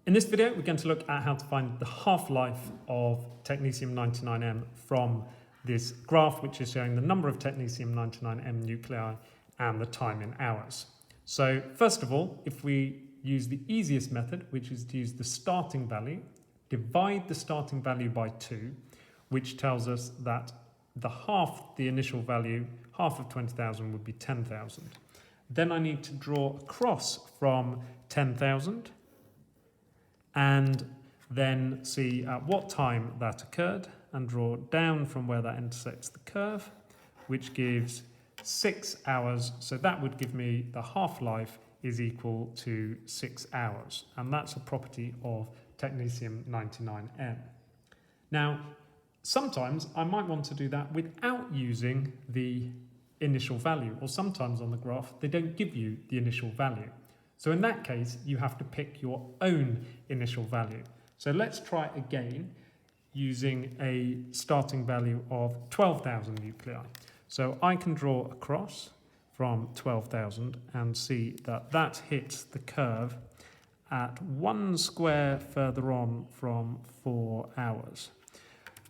In this video, we're going to look at how to find the half-life of technetium-99m from this graph, which is showing the number of technetium-99m nuclei and the time in hours. So first of all, if we use the easiest method, which is to use the starting value, divide the starting value by 2, which tells us that the initial value, half of 20,000 would be 10,000. Then I need to draw across from 10,000 and then see at what time that occurred and draw down from where that intersects the curve, which gives 6 hours. So that would give me the half-life is equal to 6 hours. And that's a property of technetium-99m. Now, sometimes I might want to do that without using the initial value, or sometimes on the graph, they don't give you the initial value. So in that case, you have to pick your own initial value. So let's try again using a starting value of 12,000 nuclei. So I can draw across from 12,000 and see that that hits the curve at 1 square further on from 4 hours.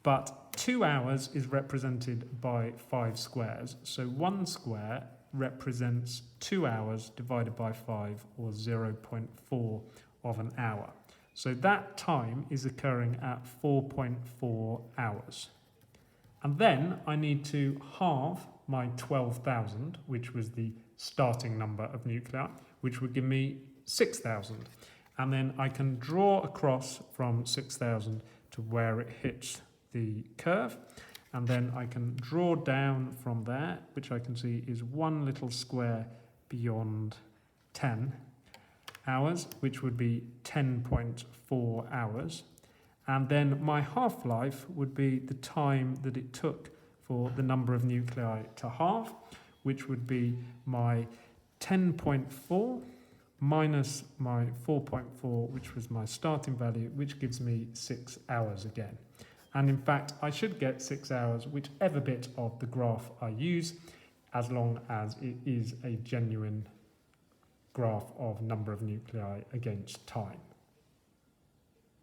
But 2 hours is represented by 5 squares. So 1 square represents 2 hours divided by 5, or 0.4 of an hour. So that time is occurring at 4.4 hours. And then I need to halve my 12,000, which was the starting number of nuclei, which would give me 6,000. And then I can draw across from 6,000 to where it hits the curve. And then I can draw down from there, which I can see is one little square beyond 10 hours, which would be 10.4 hours. And then my half-life would be the time that it took for the number of nuclei to halve, which would be my 10.4 minus my 4.4, which was my starting value, which gives me 6 hours again. And in fact, I should get 6 hours, whichever bit of the graph I use, as long as it is a genuine graph of number of nuclei against time.